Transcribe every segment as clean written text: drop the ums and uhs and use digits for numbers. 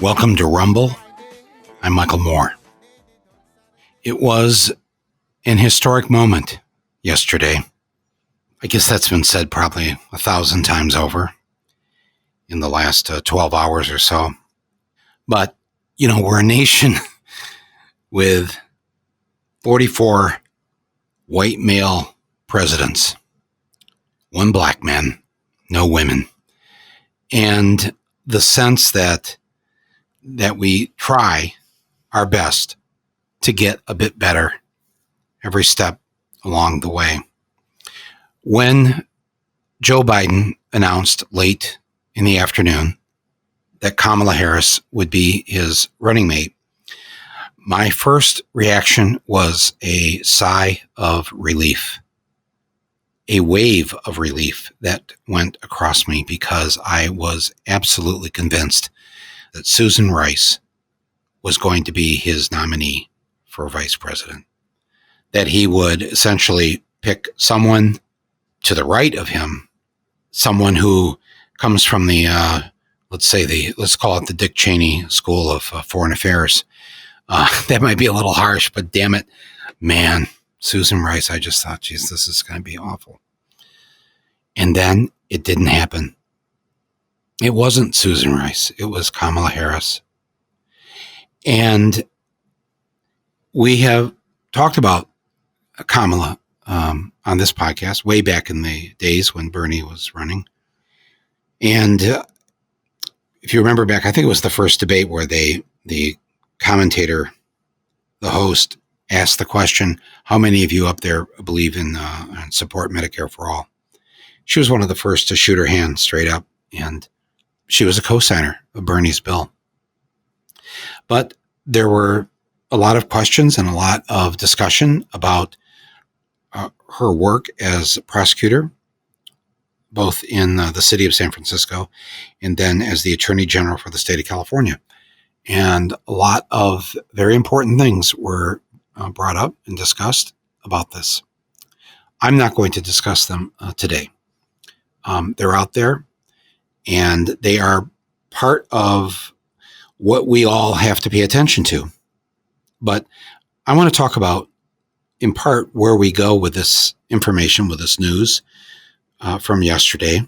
Welcome to Rumble. I'm Michael Moore. It was an historic moment yesterday. I guess that's been said probably 1,000 times over in the last 12 hours or so. But, we're a nation with 44 white male presidents, one black man, no women. And the sense that we try our best to get a bit better every step along the way. When Joe Biden announced late in the afternoon that Kamala Harris would be his running mate, my first reaction was a sigh of relief, a wave of relief that went across me, because I was absolutely convinced that Susan Rice was going to be his nominee for vice president, that he would essentially pick someone to the right of him, someone who comes from the, let's call it the Dick Cheney School of Foreign Affairs. That might be a little harsh, but damn it, man, Susan Rice, I just thought, geez, this is going to be awful. And then it didn't happen. It wasn't Susan Rice. It was Kamala Harris. And we have talked about Kamala on this podcast way back in the days when Bernie was running. And if you remember back, I think it was the first debate where the commentator, the host, asked the question, how many of you up there believe in and support Medicare for all? She was one of the first to shoot her hand straight up, and she was a co-signer of Bernie's bill. But there were a lot of questions and a lot of discussion about her work as a prosecutor, both in the city of San Francisco and then as the Attorney General for the state of California. And a lot of very important things were brought up and discussed about this. I'm not going to discuss them today. They're out there, and they are part of what we all have to pay attention to. But I want to talk about, in part, where we go with this information, with this news from yesterday,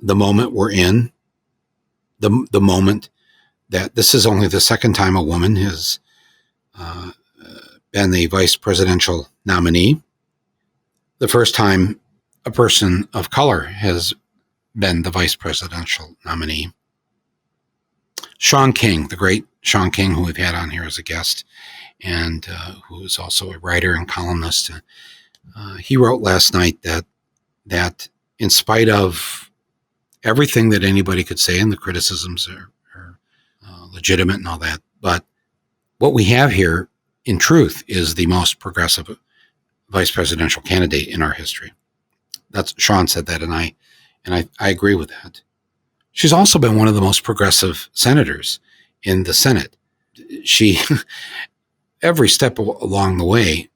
the moment we're in, the moment that this is only the second time a woman has been the vice presidential nominee. The first time a person of color has been the vice presidential nominee. Shaun King, the great Shaun King, who we've had on here as a guest, and who is also a writer and columnist, he wrote last night that in spite of everything that anybody could say, and the criticisms are legitimate and all that, but what we have here, in truth, is the most progressive vice presidential candidate in our history. That's Shaun said that, and I agree with that. She's also been one of the most progressive senators in the Senate. She, every step along the way,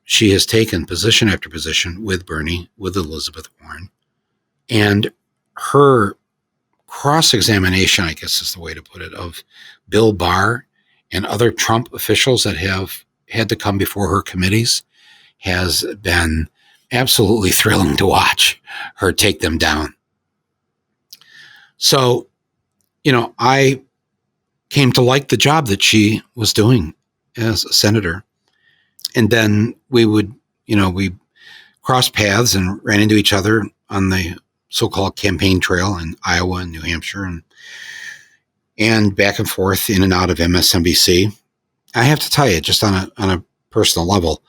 she has taken position after position with Bernie, with Elizabeth Warren, and her cross-examination, I guess is the way to put it, of Bill Barr and other Trump officials that have had to come before her committees has been absolutely thrilling to watch her take them down. So, I came to like the job that she was doing as a senator. And then we would, we crossed paths and ran into each other on the so-called campaign trail in Iowa and New Hampshire, and back and forth in and out of MSNBC. I have to tell you, just on a personal level,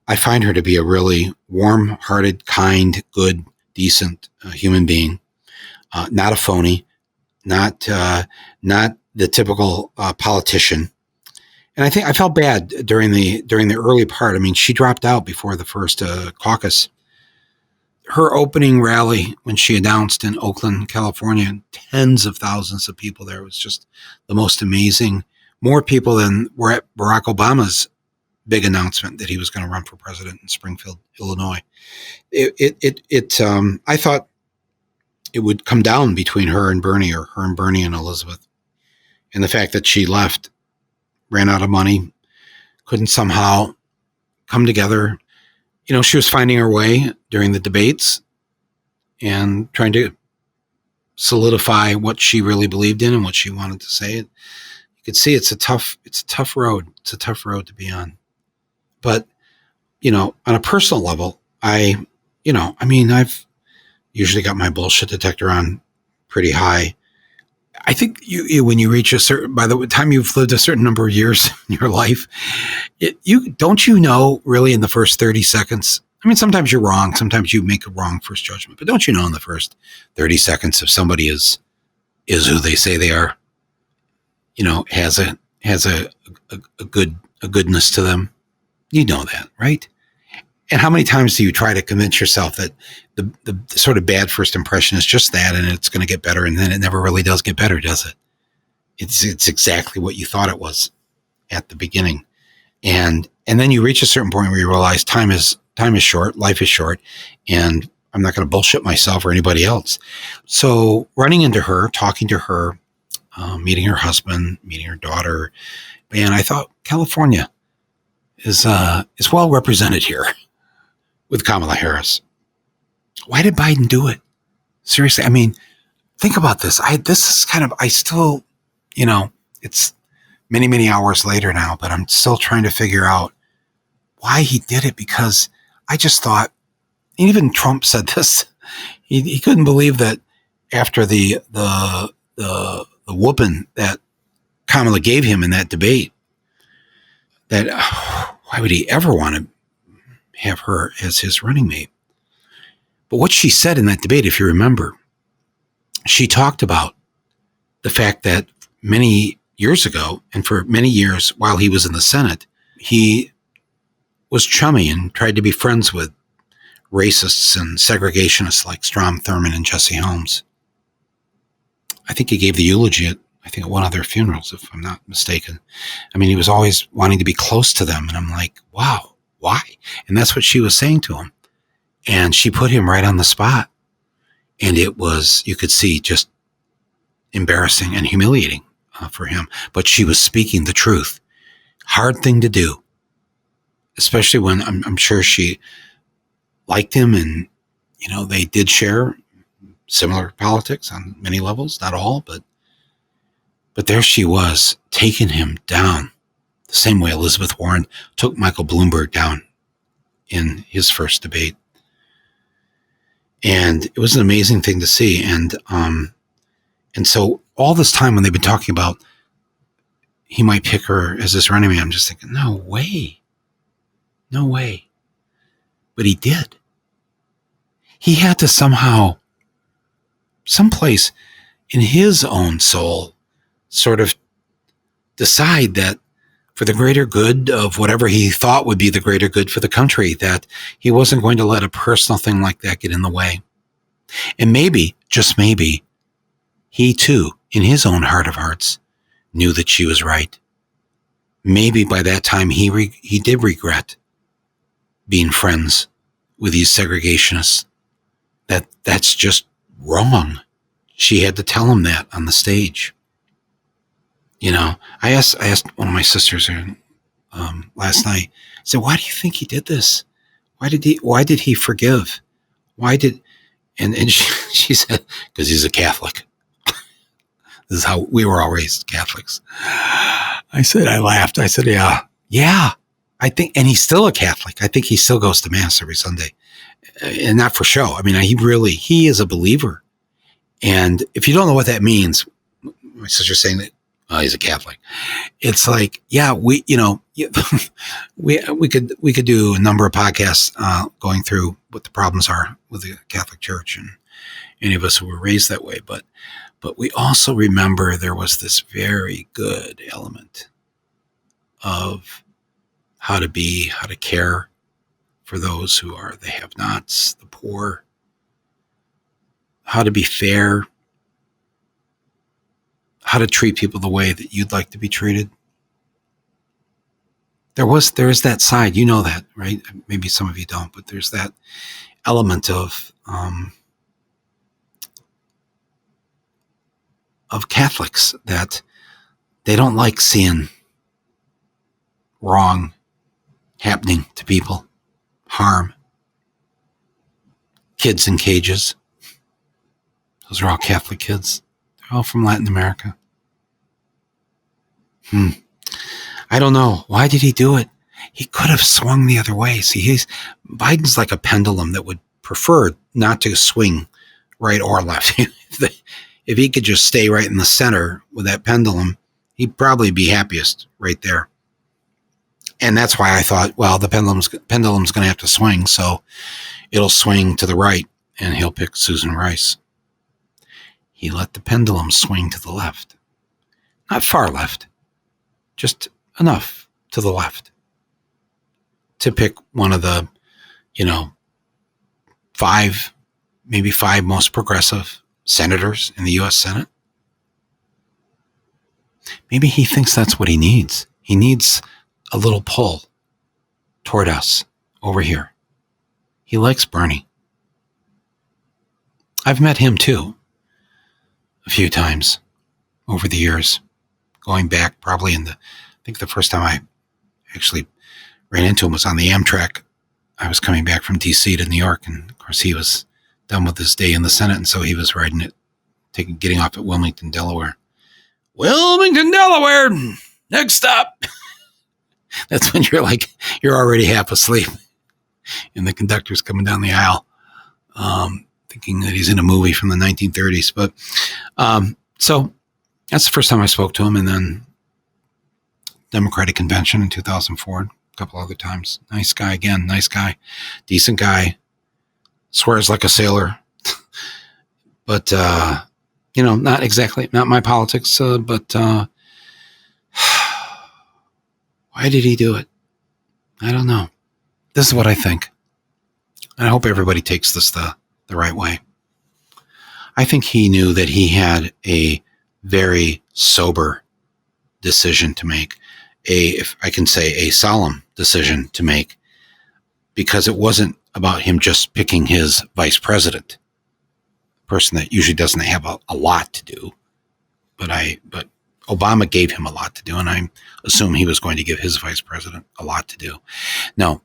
I find her to be a really warm-hearted, kind, good, decent human being, not a phony, not the typical politician. And I think I felt bad during the early part. I mean, she dropped out before the first caucus. Her opening rally when she announced in Oakland, California, tens of thousands of people there, was just the most amazing. More people than were at Barack Obama's big announcement that he was going to run for president in Springfield, Illinois. I thought it would come down between her and Bernie, or her and Bernie and Elizabeth. And the fact that she left, ran out of money, couldn't somehow come together. She was finding her way during the debates and trying to solidify what she really believed in and what she wanted to say. You could see it's a tough road. It's a tough road to be on. But, on a personal level, I've usually got my bullshit detector on pretty high. I think when you reach by the time you've lived a certain number of years in your life, really in the first 30 seconds, sometimes you're wrong. Sometimes you make a wrong first judgment, but don't you know in the first 30 seconds if somebody is who they say they are, has a goodness to them? You know that, right? And how many times do you try to convince yourself that the sort of bad first impression is just that, and it's going to get better, and then it never really does get better, does it? It's exactly what you thought it was at the beginning, and then you reach a certain point where you realize time is short, life is short, and I'm not going to bullshit myself or anybody else. So running into her, talking to her, meeting her husband, meeting her daughter, and I thought California is well represented here with Kamala Harris. Why did Biden do it? Seriously, think about this. It's many, many hours later now, but I'm still trying to figure out why he did it, because I just thought, and even Trump said this, he couldn't believe that after the whooping that Kamala gave him in that debate, that why would he ever want to have her as his running mate? But what she said in that debate, if you remember, she talked about the fact that many years ago, and for many years while he was in the Senate, he was chummy and tried to be friends with racists and segregationists like Strom Thurmond and Jesse Helms. I think he gave the eulogy at one of their funerals, if I'm not mistaken. He was always wanting to be close to them. And I'm like, wow, why? And that's what she was saying to him. And she put him right on the spot. And it was, you could see, just embarrassing and humiliating for him. But she was speaking the truth. Hard thing to do, especially when I'm sure she liked him, and, they did share similar politics on many levels, not all, but there she was, taking him down the same way Elizabeth Warren took Michael Bloomberg down in his first debate. And it was an amazing thing to see. And so all this time when they've been talking about he might pick her as his running mate, I'm just thinking, no way. But he did. He had to somehow, someplace in his own soul, sort of decide that for the greater good of whatever he thought would be the greater good for the country, that he wasn't going to let a personal thing like that get in the way. And maybe, just maybe, he too, in his own heart of hearts, knew that she was right. Maybe by that time he did regret being friends with these segregationists. That's just wrong. She had to tell him that on the stage. I asked one of my sisters last night. I said, "Why do you think he did this? Why did he forgive? And she said, because he's a Catholic. This is how we were all raised, Catholics." I laughed. I said, yeah. I think, and he's still a Catholic. I think he still goes to Mass every Sunday, and not for show. He is a believer. And if you don't know what that means, my sister's saying that, he's a Catholic. It's like, yeah, we could do a number of podcasts going through what the problems are with the Catholic Church and any of us who were raised that way. But we also remember there was this very good element of how to care for those who are the have-nots, the poor, how to be fair, how to treat people the way that you'd like to be treated. There is that side, you know that, right? Maybe some of you don't, but there's that element of of Catholics that they don't like seeing wrong happening to people, harm, kids in cages. Those are all Catholic kids. They're all from Latin America. I don't know. Why did he do it? He could have swung the other way. See, Biden's like a pendulum that would prefer not to swing right or left. If he could just stay right in the center with that pendulum, he'd probably be happiest right there. And that's why I thought, well, the pendulum's going to have to swing, so it'll swing to the right, and he'll pick Susan Rice. He let the pendulum swing to the left. Not far left, just enough to the left to pick one of the, maybe five most progressive senators in the U.S. Senate. Maybe he thinks that's what he needs. He needs a little pull toward us over here. He likes Bernie. I've met him too a few times over the years, going back probably I think the first time I actually ran into him was on the Amtrak. I was coming back from D.C. to New York, and of course he was done with his day in the Senate, and so he was riding it, getting off at Wilmington, Delaware. Wilmington, Delaware, next stop. That's when you're already half asleep, and the conductor's coming down the aisle, thinking that he's in a movie from the 1930s. But so that's the first time I spoke to him, and then Democratic Convention in 2004, a couple other times. Nice guy again, nice guy, decent guy, swears like a sailor, but not my politics, but why did he do it? I don't know. This is what I think. And I hope everybody takes this the right way. I think he knew that he had a very sober decision to make, if I can say a solemn decision to make, because it wasn't about him just picking his vice president, a person that usually doesn't have a lot to do, but Obama gave him a lot to do, and I assume he was going to give his vice president a lot to do. No,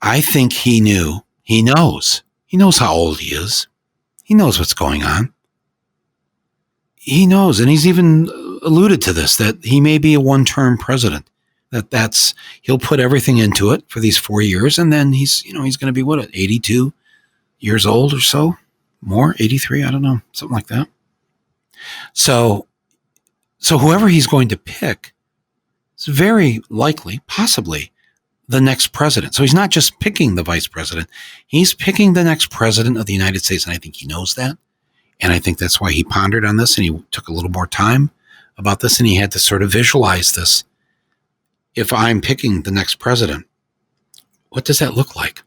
I think he knows how old he is. He knows what's going on. He knows, and he's even alluded to this, that he may be a one-term president, he'll put everything into it for these 4 years, and then he's going to be, 82 years old or so? More? 83? I don't know. Something like that. So whoever he's going to pick is very likely, possibly, the next president. So he's not just picking the vice president. He's picking the next president of the United States, and I think he knows that. And I think that's why he pondered on this, and he took a little more time about this, and he had to sort of visualize this. If I'm picking the next president, what does that look like?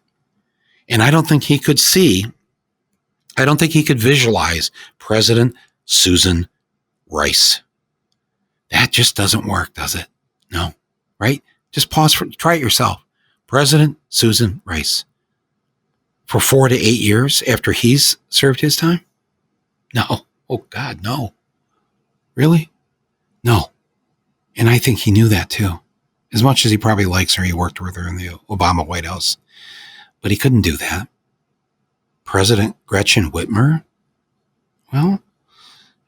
And I don't think he could visualize President Susan Rice. That just doesn't work, does it? No, right? Just try it yourself. President Susan Rice. For 4 to 8 years after he's served his time? No. Oh, God, no. Really? No. And I think he knew that too. As much as he probably likes her, he worked with her in the Obama White House. But he couldn't do that. President Gretchen Whitmer? Well,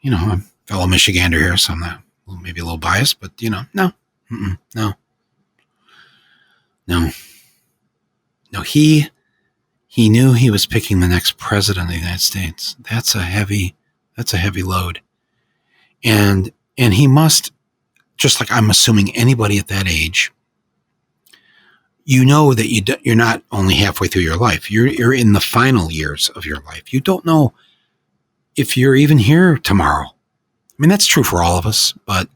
I'm a fellow Michigander here, so I'm not, maybe a little biased, but, no. No. He knew he was picking the next president of the United States. That's a heavy load. And he must, just like I'm assuming anybody at that age, that you're not only halfway through your life. You're in the final years of your life. You don't know if you're even here tomorrow. I mean, that's true for all of us, but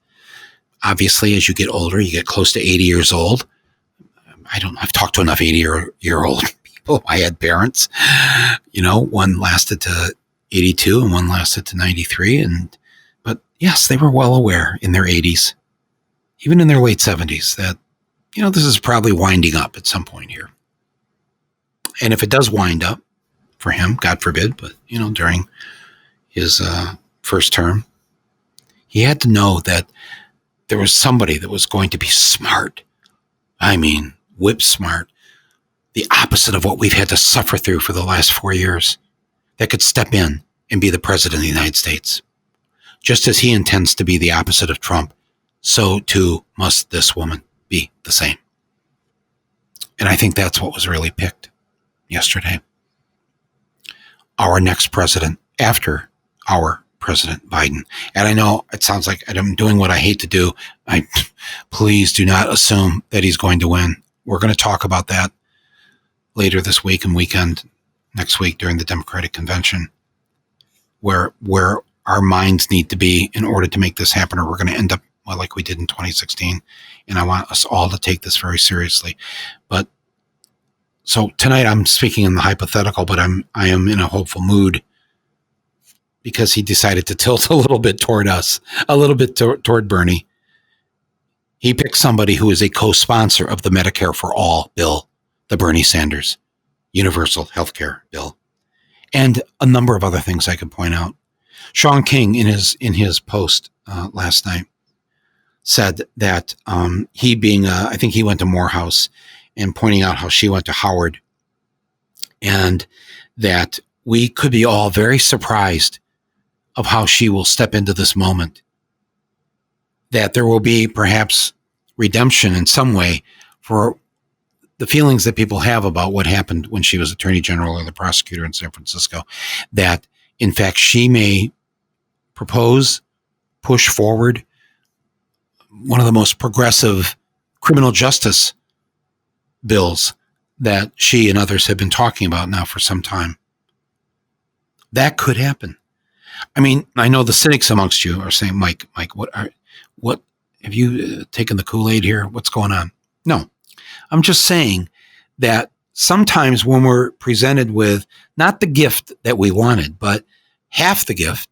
obviously as you get older, you get close to 80 years old. I've talked to enough 80-year-old people. I had parents, one lasted to 82 and one lasted to 93. But yes, they were well aware in their 80s, even in their late 70s, that, this is probably winding up at some point here. And if it does wind up for him, God forbid, but, during his first term, he had to know that there was somebody that was going to be smart. I mean, whip smart. The opposite of what we've had to suffer through for the last 4 years, that could step in and be the president of the United States. Just as he intends to be the opposite of Trump, so too must this woman be the same. And I think that's what was really picked yesterday. Our next president after our President Biden. And I know it sounds like I'm doing what I hate to do. Please do not assume that he's going to win. We're going to talk about that later this week and weekend, next week during the Democratic Convention, where our minds need to be in order to make this happen, or we're going to end up like we did in 2016. And I want us all to take this very seriously. But so tonight I'm speaking in the hypothetical, but I am in a hopeful mood because he decided to tilt a little bit toward us, a little bit toward Bernie. He picked somebody who is a co-sponsor of the Medicare for All bill, the Bernie Sanders universal health care bill, and a number of other things I could point out. Sean King, in his post last night, said that he being, I think he went to Morehouse, and pointing out how she went to Howard, and that we could be all very surprised of how she will step into this moment, that there will be perhaps redemption in some way for the feelings that people have about what happened when she was Attorney General or the prosecutor in San Francisco, that in fact she may push forward one of the most progressive criminal justice bills that she and others have been talking about now for some time. That could happen. I mean, I know the cynics amongst you are saying, Mike, what have you taken the Kool-Aid here? What's going on? No, I'm just saying that sometimes when we're presented with not the gift that we wanted, but half the gift,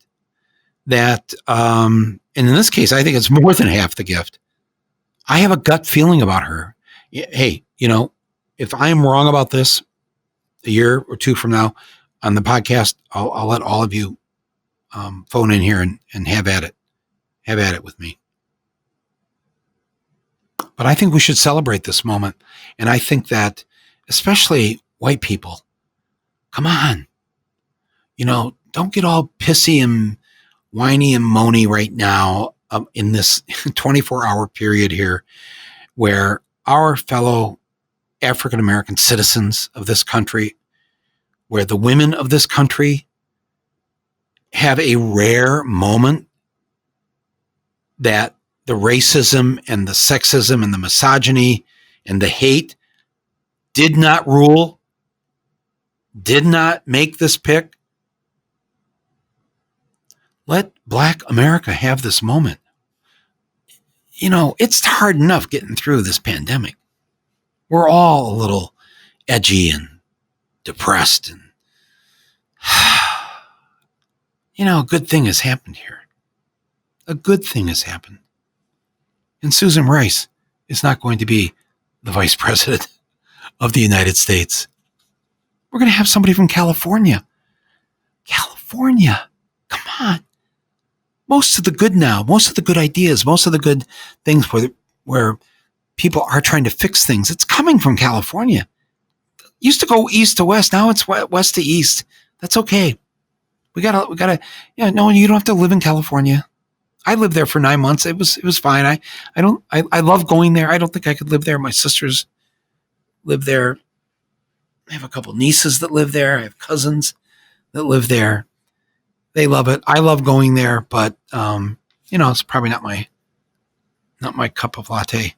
that, and in this case, I think it's more than half the gift. I have a gut feeling about her. Hey, if I am wrong about this a year or two from now on the podcast, I'll let all of you phone in here and have at it with me. But I think we should celebrate this moment. And I think that especially white people, come on, don't get all pissy and whiny and moany right now in this 24-hour period here where our fellow African-American citizens of this country, where the women of this country have a rare moment that the racism and the sexism and the misogyny and the hate did not rule, did not make this pick. Let Black America have this moment. It's hard enough getting through this pandemic. We're all a little edgy and depressed, and a good thing has happened here. A good thing has happened. And Susan Rice is not going to be the vice president of the United States. We're going to have somebody from California. California, come on. Most of the good now, most of the good ideas, most of the good things where people are trying to fix things, it's coming from California. Used to go east to west, now it's west to east. That's okay. We gotta. No, you don't have to live in California. I lived there for 9 months. It was fine. I love going there. I don't think I could live there. My sisters live there. I have a couple nieces that live there. I have cousins that live there. They love it. I love going there, but it's probably not my cup of latte.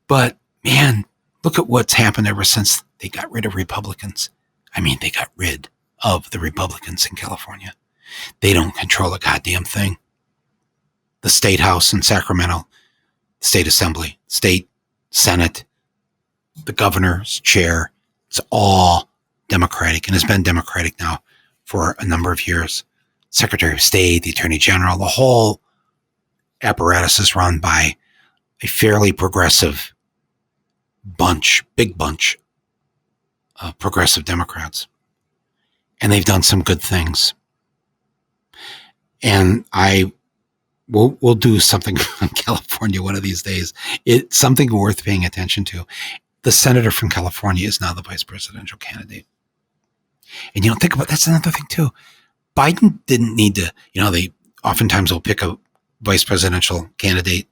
But man, look at what's happened ever since they got rid of Republicans. I mean, they got rid of the Republicans in California. They don't control a goddamn thing. The state house in Sacramento, state assembly, state senate, the governor's chair, it's all Democratic and has been Democratic now for a number of years. Secretary of State, the Attorney General, the whole apparatus is run by a fairly progressive big bunch of progressive Democrats. And they've done some good things. And we'll do something on California one of these days. It's something worth paying attention to. The senator from California is now the vice presidential candidate. And think about, that's another thing too. Biden didn't need to, they oftentimes will pick a vice presidential candidate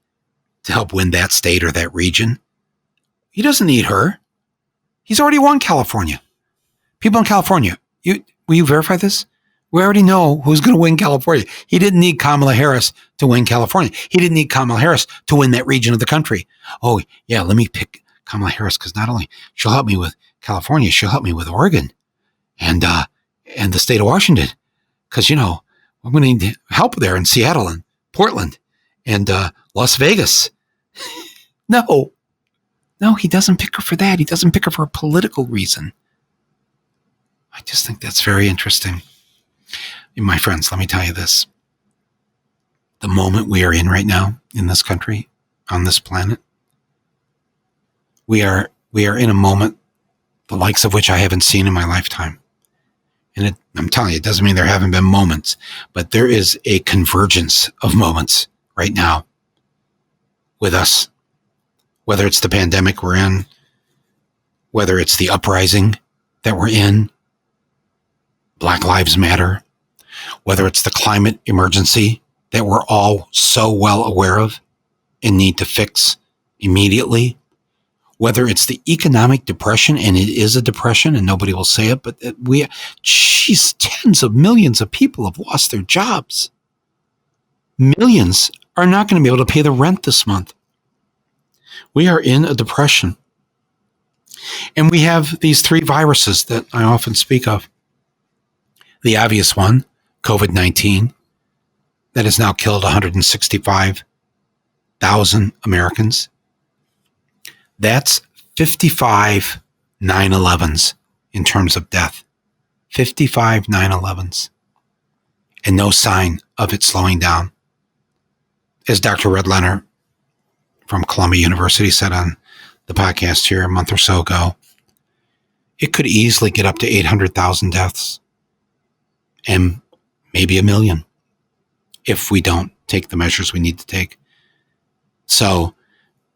to help win that state or that region. He doesn't need her. He's already won California. People in California, will you verify this? We already know who's going to win California. He didn't need Kamala Harris to win California. He didn't need Kamala Harris to win that region of the country. Oh, yeah, let me pick Kamala Harris because not only she'll help me with California, she'll help me with Oregon and the state of Washington. Because, I'm going to need help there in Seattle and Portland and Las Vegas. No, he doesn't pick her for that. He doesn't pick her for a political reason. I just think that's very interesting. And my friends, let me tell you this. The moment we are in right now in this country, on this planet, we are in a moment the likes of which I haven't seen in my lifetime. And I'm telling you, it doesn't mean there haven't been moments, but there is a convergence of moments right now with us, whether it's the pandemic we're in, whether it's the uprising that we're in, Black Lives Matter, whether it's the climate emergency that we're all so well aware of and need to fix immediately, whether it's the economic depression, and it is a depression and nobody will say it, but tens of millions of people have lost their jobs. Millions are not going to be able to pay the rent this month. We are in a depression. And we have these three viruses that I often speak of. The obvious one, COVID-19, that has now killed 165,000 Americans. That's 55 9/11s in terms of death. 55 9/11s. And no sign of it slowing down. As Dr. Red Leonard from Columbia University said on the podcast here a month or so ago, it could easily get up to 800,000 deaths and maybe 1 million if we don't take the measures we need to take. So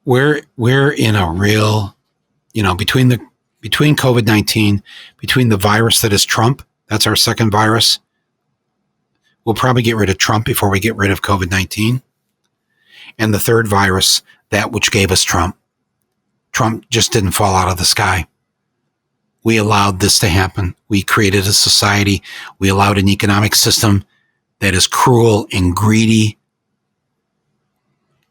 we're in a real, between COVID-19, between the virus that is Trump, that's our second virus. We'll probably get rid of Trump before we get rid of COVID-19. And the third virus, that which gave us Trump. Trump just didn't fall out of the sky. We allowed this to happen. We created a society. We allowed an economic system that is cruel and greedy.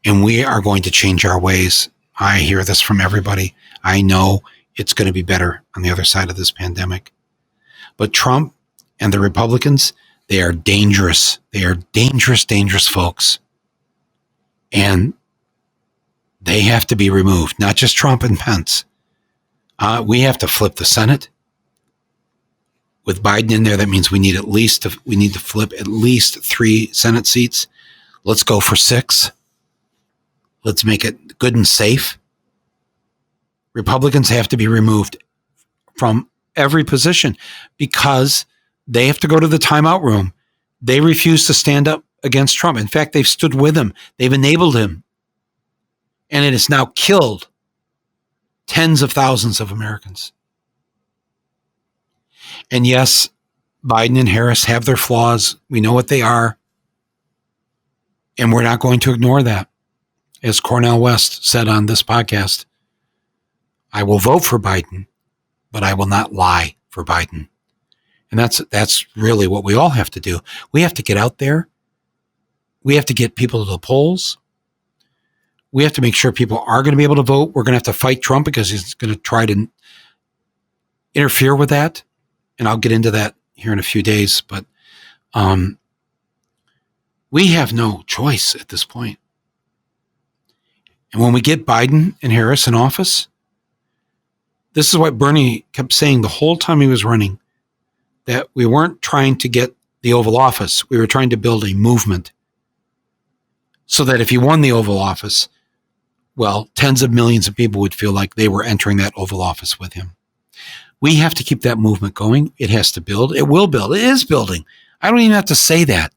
And we are going to change our ways. I hear this from everybody. I know it's going to be better on the other side of this pandemic. But Trump and the Republicans, they are dangerous. They are dangerous, dangerous folks. And they have to be removed, not just Trump and Pence. We have to flip the Senate. With Biden in there, that means we need to flip at least 3 Senate seats. Let's go for 6. Let's make it good and safe. Republicans have to be removed from every position because they have to go to the timeout room. They refuse to stand up against Trump. In fact, they've stood with him. They've enabled him. And it has now killed tens of thousands of Americans. And yes, Biden and Harris have their flaws. We know what they are. And we're not going to ignore that. As Cornel West said on this podcast, I will vote for Biden, but I will not lie for Biden. And that's really what we all have to do. We have to get out there. We have to get people to the polls. We have to make sure people are going to be able to vote. We're going to have to fight Trump because he's going to try to interfere with that. And I'll get into that here in a few days. But we have no choice at this point. And when we get Biden and Harris in office, this is what Bernie kept saying the whole time he was running, that we weren't trying to get the Oval Office. We were trying to build a movement so that if he won the Oval Office, well, tens of millions of people would feel like they were entering that Oval Office with him. We have to keep that movement going. It has to build. It will build. It is building. I don't even have to say that.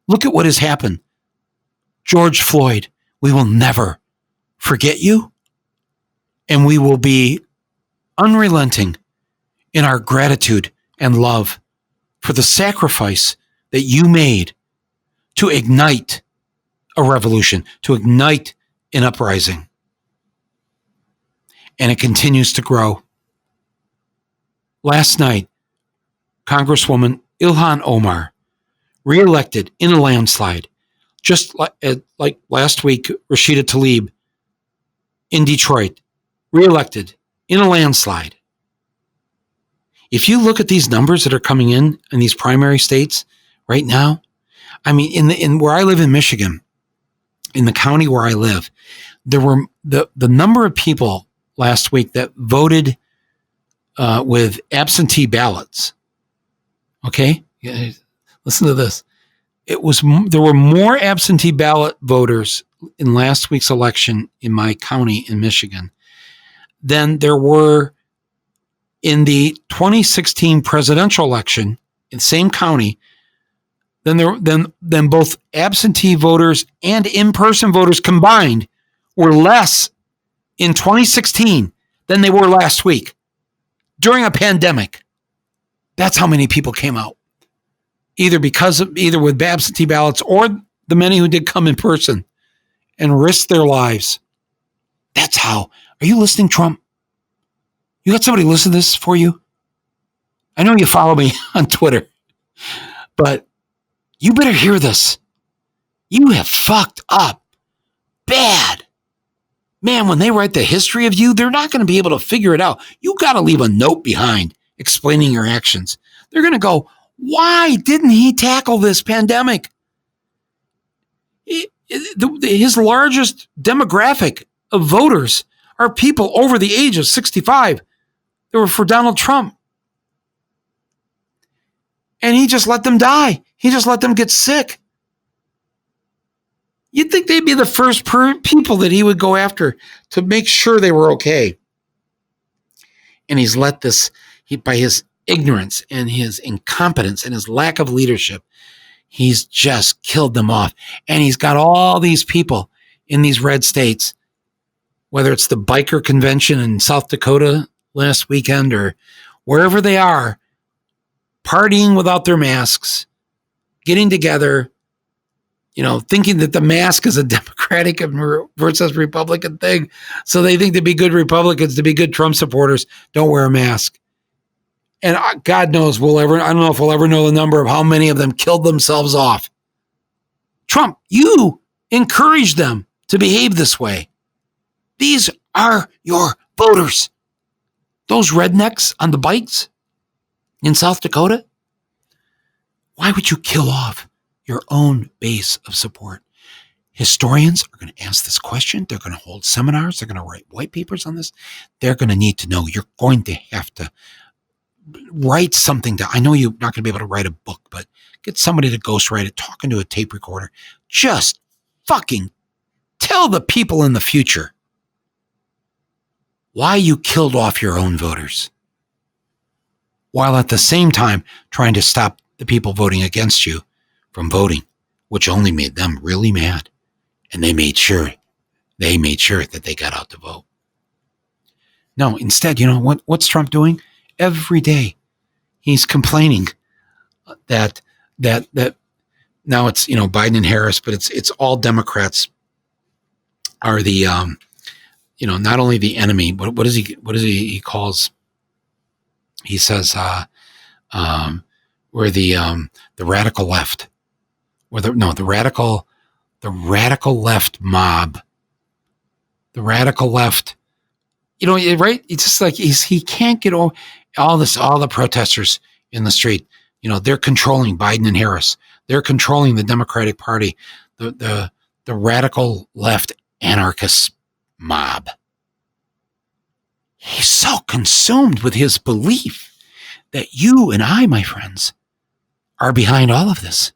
Look at what has happened. George Floyd, we will never forget you, and we will be unrelenting in our gratitude and love for the sacrifice that you made to ignite a revolution, to ignite an uprising. And it continues to grow. Last night, Congresswoman Ilhan Omar, reelected in a landslide, just like last week, Rashida Tlaib in Detroit, reelected in a landslide. If you look at these numbers that are coming in these primary states right now, I mean, in where I live in Michigan, in the county where I live, there were the number of people last week that voted with absentee ballots. Okay, listen to this. There were more absentee ballot voters in last week's election in my county in Michigan than there were in the 2016 presidential election in the same county. Then both absentee voters and in-person voters combined were less in 2016 than they were last week during a pandemic. That's how many people came out, either with absentee ballots or the many who did come in person and risked their lives. That's how. Are you listening, Trump? You got somebody listen to this for you? I know you follow me on Twitter, but you better hear this. You have fucked up bad. Man, when they write the history of you, they're not going to be able to figure it out. You got to leave a note behind explaining your actions. They're going to go, why didn't he tackle this pandemic? His largest demographic of voters are people over the age of 65 that were for Donald Trump. And he just let them die. He just let them get sick. You'd think they'd be the first people that he would go after to make sure they were okay. And he's let this, by his ignorance and his incompetence and his lack of leadership, he's just killed them off. And he's got all these people in these red states, whether it's the biker convention in South Dakota last weekend or wherever they are, partying without their masks, getting together, thinking that the mask is a Democratic versus Republican thing. So they think to be good Republicans, to be good Trump supporters, don't wear a mask. And God knows I don't know if we'll ever know the number of how many of them killed themselves off. Trump, you encourage them to behave this way. These are your voters. Those rednecks on the bikes in South Dakota. Why would you kill off your own base of support? Historians are going to ask this question. They're going to hold seminars. They're going to write white papers on this. They're going to need to know. You're going to have to write something down. I know you're not going to be able to write a book, but get somebody to ghostwrite it, talk into a tape recorder. Just fucking tell the people in the future why you killed off your own voters, while at the same time trying to stop the people voting against you from voting, which only made them really mad. And they made sure that they got out to vote. No, instead, what's Trump doing? Every day he's complaining that now it's, Biden and Harris, but it's all Democrats are the, not only the enemy, what is he calls, he says, we're the radical left, the radical left mob, the radical left, right? It's just like he can't get all the protesters in the street. They're controlling Biden and Harris. They're controlling the Democratic Party, the radical left anarchist mob. He's so consumed with his belief that you and I, my friends, are behind all of this,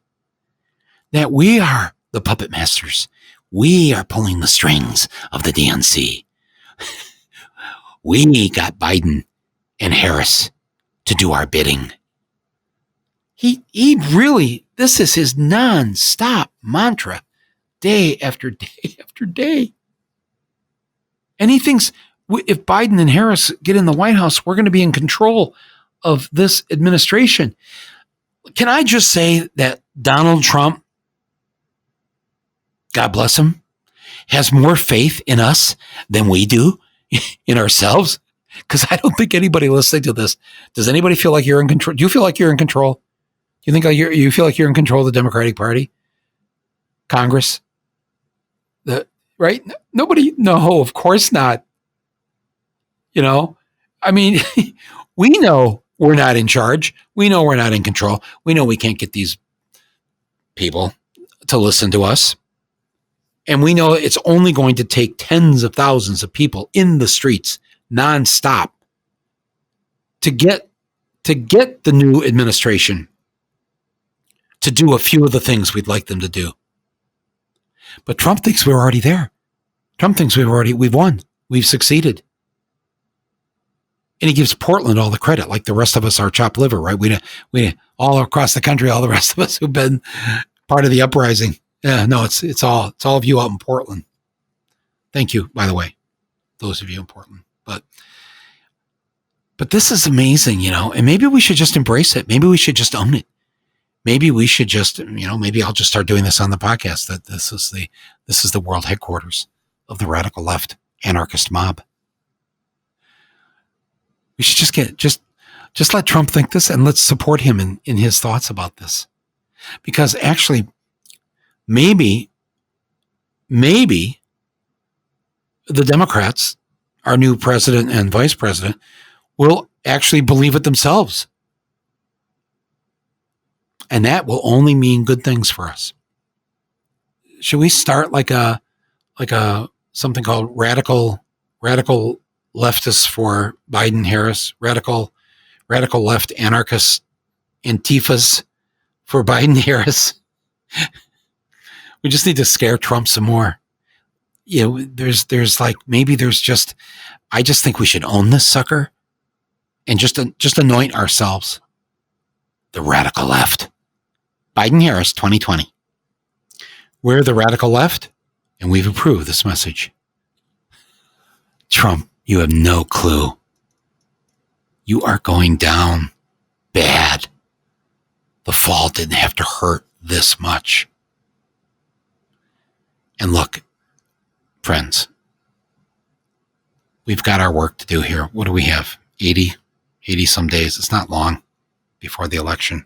that we are the puppet masters. We are pulling the strings of the DNC. We got Biden and Harris to do our bidding. He really, This is his non-stop mantra, day after day after day. And he thinks if Biden and Harris get in the White House, we're going to be in control of this administration. Can I just say that Donald Trump, God bless him, has more faith in us than we do in ourselves? Because I don't think anybody listening to this, does anybody feel like you're in control? Do you feel like you're in control? Do you think you feel like you're in control of the Democratic Party? Congress? Right? Nobody, no, of course not. I mean, we know we're not in charge. We know we're not in control. We know we can't get these people to listen to us. And we know it's only going to take tens of thousands of people in the streets nonstop to get the new administration to do a few of the things we'd like them to do. But Trump thinks we're already there. Trump thinks we've won. We've succeeded. And he gives Portland all the credit, like the rest of us are chopped liver, right? We all across the country, all the rest of us who've been part of the uprising. Yeah, no, it's all of you out in Portland. Thank you, by the way, those of you in Portland. But this is amazing, and maybe we should just embrace it. Maybe we should just own it. Maybe we should just, maybe I'll just start doing this on the podcast, that this is the world headquarters of the radical left anarchist mob. We should just let Trump think this, and let's support him in his thoughts about this. Because actually, maybe the Democrats, our new president and vice president, will actually believe it themselves. And that will only mean good things for us. Should we start like a something called radical leftists for Biden Harris, radical left anarchists, antifas for Biden Harris? We just need to scare Trump some more. There's like, maybe there's just, I just think we should own this sucker and just anoint ourselves the radical left. Biden Harris 2020. We're the radical left, and we've approved this message. Trump, you have no clue. You are going down bad. The fall didn't have to hurt this much. And look, friends, we've got our work to do here. What do we have? 80 some days. It's not long before the election.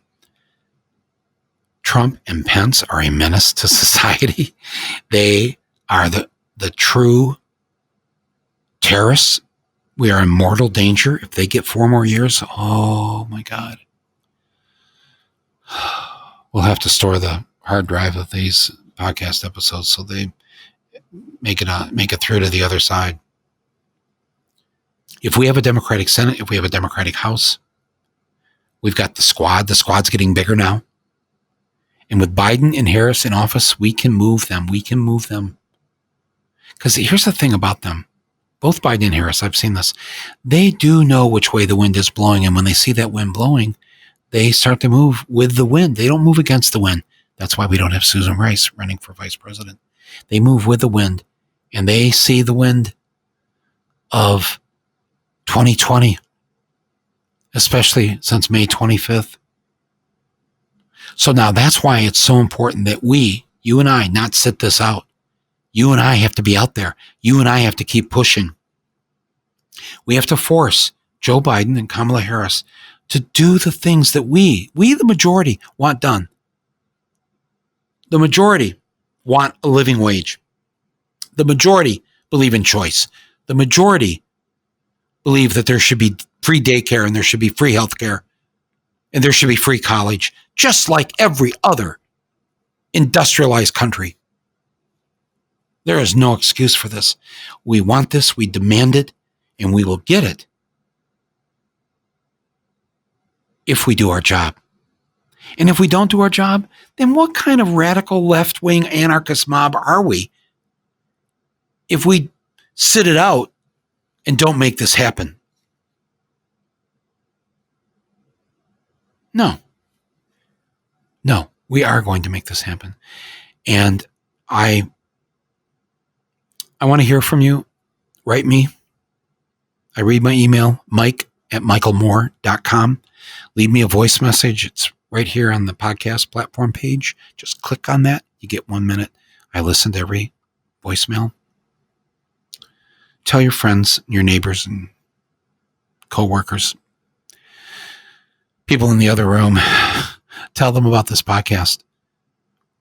Trump and Pence are a menace to society. They are the true terrorists. We are in mortal danger if they get 4 more years. Oh my God. We'll have to store the hard drive of these podcast episodes so they make it through to the other side. If we have a Democratic Senate, if we have a Democratic House, we've got the squad. The squad's getting bigger now. And with Biden and Harris in office, we can move them. We can move them. Because here's the thing about them. Both Biden and Harris, I've seen this. They do know which way the wind is blowing. And when they see that wind blowing, they start to move with the wind. They don't move against the wind. That's why we don't have Susan Rice running for vice president. They move with the wind. And they see the wind of 2020, especially since May 25th. So now that's why it's so important that you and I, not sit this out. You and I have to be out there. You and I have to keep pushing. We have to force Joe Biden and Kamala Harris to do the things that we the majority, want done. The majority want a living wage. The majority believe in choice. The majority believe that there should be free daycare and there should be free health care and there should be free college, just like every other industrialized country. There is no excuse for this. We want this, we demand it, and we will get it if we do our job. And if we don't do our job, then what kind of radical left-wing anarchist mob are we if we sit it out and don't make this happen? No. We are going to make this happen. And I want to hear from you. Write me. I read my email, mike@michaelmoore.com. Leave me a voice message. It's right here on the podcast platform page. Just click on that. You get 1 minute. I listen to every voicemail. Tell your friends, your neighbors, and coworkers, people in the other room. Tell them about this podcast.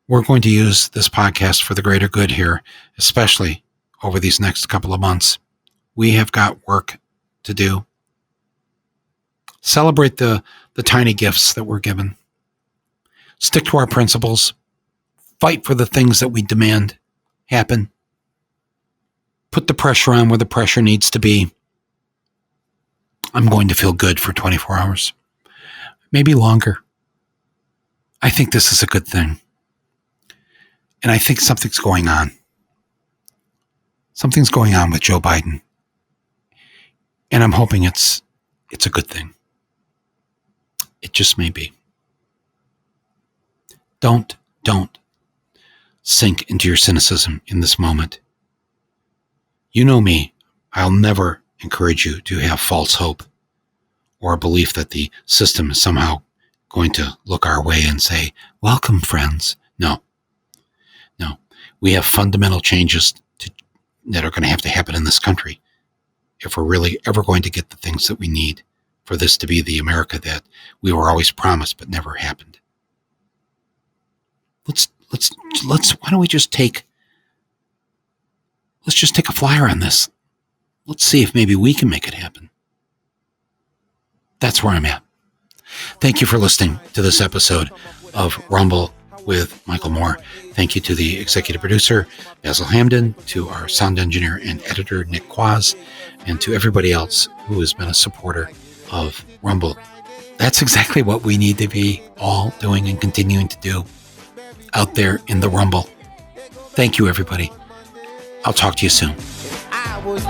We're going to use this podcast for the greater good here, especially over these next couple of months. We have got work to do. Celebrate the tiny gifts that we're given. Stick to our principles. Fight for the things that we demand happen. Put the pressure on where the pressure needs to be. I'm going to feel good for 24 hours. Maybe longer. I think this is a good thing. And I think something's going on. Something's going on with Joe Biden. And I'm hoping it's a good thing. It just may be. Don't sink into your cynicism in this moment. You know me. I'll never encourage you to have false hope or a belief that the system is somehow going to look our way and say, welcome, friends. No. We have fundamental changes that are going to have to happen in this country if we're really ever going to get the things that we need for this to be the America that we were always promised but never happened. Let's why don't we just take a flyer on this. Let's see if maybe we can make it happen. That's where I'm at. Thank you for listening to this episode of Rumble with Michael Moore. Thank you to the executive producer, Basil Hamden, to our sound engineer and editor, Nick Quaz, and to everybody else who has been a supporter of Rumble. That's exactly what we need to be all doing and continuing to do out there in the Rumble. Thank you, everybody. I'll talk to you soon. I was